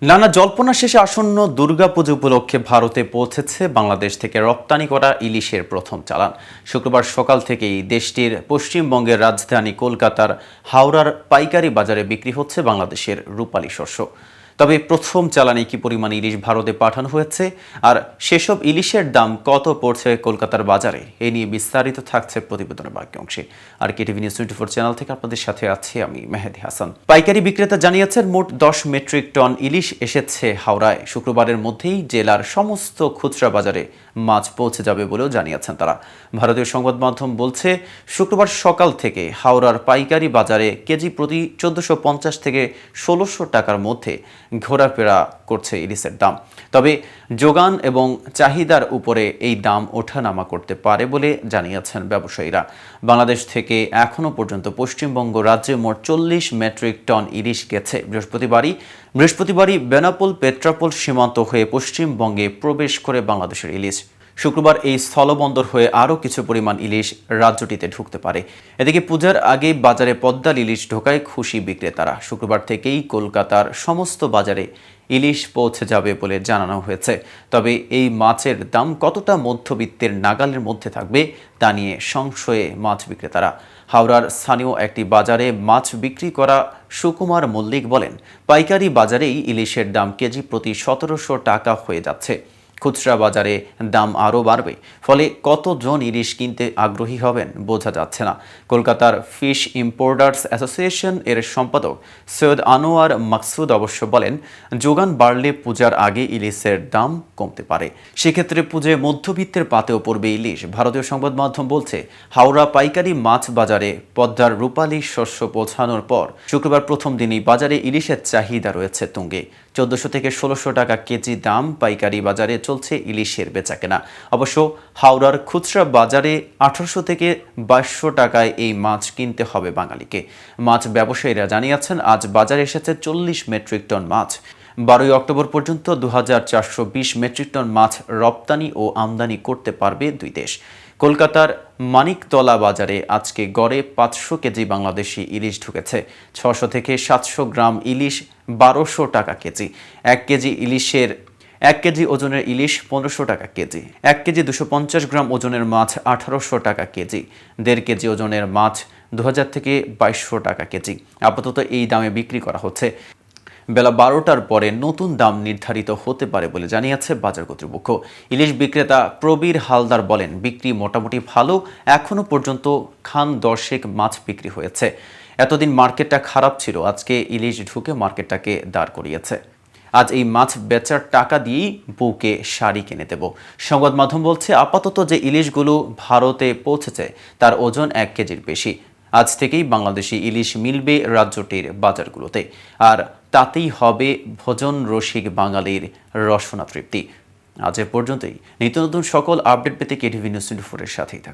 নানা জল্পনা শেষে আসন্ন দুর্গাপুজো উপলক্ষে ভারতে পৌঁছেছে বাংলাদেশ থেকে রপ্তানি করা ইলিশের প্রথম চালান। শুক্রবার সকাল থেকেই দেশটির পশ্চিমবঙ্গের রাজধানী কলকাতার হাওড়ার পাইকারি বাজারে বিক্রি হচ্ছে বাংলাদেশের রূপালী শস্য। তবে প্রথম চালানে কি পরিমাণ ইলিশ ভারতে পাঠানো হয়েছে আর সেসব ইলিশের দাম কত পড়ছে কলকাতার বাজারে, এ নিয়ে বিস্তারিত থাকছে প্রতিবেদনের বাকি অংশে। আর কেটিভি নিউজ 24 চ্যানেল থেকে আপনাদের সাথে আছি আমি মেহেদি হাসান। পাইকারি বিক্রেতা জানিয়েছেন মোট 10 মেট্রিক টন ইলিশ এসেছে হাওড়ায়। শুক্রবারের মধ্যেই জেলার সমস্ত খুচরা বাজারে মাছ পৌঁছে যাবে বলেও জানিয়েছেন তারা। ভারতীয় সংবাদ মাধ্যম বলছে, শুক্রবার সকাল থেকে হাওড়ার পাইকারি বাজারে কেজি প্রতি 1450 থেকে 1600 টাকার মধ্যে ঘোরাফেরা করছে ইলিশের দাম। তবে যোগান এবং চাহিদার উপরে এই দাম ওঠানামা করতে পারে বলে জানিয়েছেন ব্যবসায়ীরা। বাংলাদেশ থেকে এখনও পর্যন্ত পশ্চিমবঙ্গ রাজ্যে মোট 40 মেট্রিক টন ইলিশ গেছে। বৃহস্পতিবারই বেনাপোল পেট্রাপোল সীমান্ত হয়ে পশ্চিমবঙ্গে প্রবেশ করে বাংলাদেশের ইলিশ। শুক্রবার এই স্থলবন্দর হয়ে আরও কিছু পরিমাণ ইলিশ রাজ্যটিতে ঢুকতে পারে। এদিকে পূজার আগেই বাজারে পদ্মার ইলিশ ঢোকায় খুশি বিক্রেতারা। শুক্রবার থেকেই কলকাতার সমস্ত বাজারে ইলিশ পৌঁছে যাবে বলে জানানো হয়েছে। তবে এই মাছের দাম কতটা মধ্যবিত্তের নাগালের মধ্যে থাকবে তা নিয়ে সংশয়ে মাছ বিক্রেতারা। হাওড়ার স্থানীয় একটি বাজারে মাছ বিক্রি করা সুকুমার মল্লিক বলেন, পাইকারি বাজারেই ইলিশের দাম কেজি প্রতি 1700 টাকা হয়ে যাচ্ছে। খুচরা বাজারে দাম আরও বাড়বে, ফলে কতজন ইলিশ কিনতে আগ্রহী হবেন বোঝা যাচ্ছে না। কলকাতার ফিশ ইম্পোর্টার্স অ্যাসোসিয়েশন এর সম্পাদক সৈয়দ আনোয়ার মাকসুদ অবশ্য বলেন, যোগান বাড়লে পূজার আগে ইলিশের দাম কমতে পারে। সেক্ষেত্রে পুজোয় মধ্যবিত্তের পাতেও পড়বে ইলিশ। ভারতীয় সংবাদ মাধ্যম বলছে, হাওড়া পাইকারি মাছ বাজারে পদ্মার রূপালী শস্য পৌঁছানোর পর শুক্রবার প্রথম দিনই বাজারে ইলিশের চাহিদা রয়েছে তুঙ্গে। 1400 থেকে 1600 টাকা কেজি দাম পাইকারি বাজারে চলছে ইলিশের বেচাকেনা। অবশ্য হাওড়ার খুচরা বাজারে 1800 থেকে 2200 টাকায় এই মাছ কিনতে হবে বাঙালিকে। মাছ ব্যবসায়ীরা জানিয়েছেন, আজ বাজারে এসেছে 40 মেট্রিক টন মাছ। 12 অক্টোবর পর্যন্ত 2420 মেট্রিক টন মাছ রপ্তানি ও আমদানি করতে পারবে দুই দেশ। কলকাতার মানিকতলা বাজারে আজকে গড়ে 500 কেজি বাংলাদেশি ইলিশ ঢুকেছে। 600 থেকে 700 গ্রাম ইলিশ 1200 টাকা কেজি। 1 কেজি ওজনের ইলিশ 1500 টাকা কেজি। 1 কেজি 250 গ্রাম ওজনের মাছ 1800 টাকা কেজি। 1.5 কেজি ওজনের মাছ 2000 থেকে 2200 টাকা কেজি। আপাতত এই দামে বিক্রি করা হচ্ছে। বেলা 12টার পরে নতুন দাম নির্ধারিত হতে পারে বলে জানিয়েছে বাজার কর্তৃপক্ষ। ইলিশ বিক্রেতা প্রবীর হালদার বলেন, বিক্রি মোটামুটি ভালো। এখনও পর্যন্ত খান 10 মাছ বিক্রি হয়েছে। এতদিন মার্কেটটা খারাপ ছিল, আজকে ইলিশ ঢুকে মার্কেটটাকে দাঁড় করিয়েছে। আজ এই মাছ বেচার টাকা দিয়েই বউকে শাড়ি কিনে দেব। সংবাদ মাধ্যম বলছে, আপাতত যে ইলিশগুলো ভারতে পৌঁছেছে তার ওজন 1 কেজির বেশি। আজ থেকেই বাংলাদেশি ইলিশ মিলবে রাজ্যটির বাজারগুলোতে, আর তাতেই হবে ভোজন রসিক বাঙালির রসনা তৃপ্তি। আজ এ পর্যন্তই। নিত্য নতুন সকল আপডেট পেতে কেটিভি নিউজ 24 এর সাথেই থাকুন।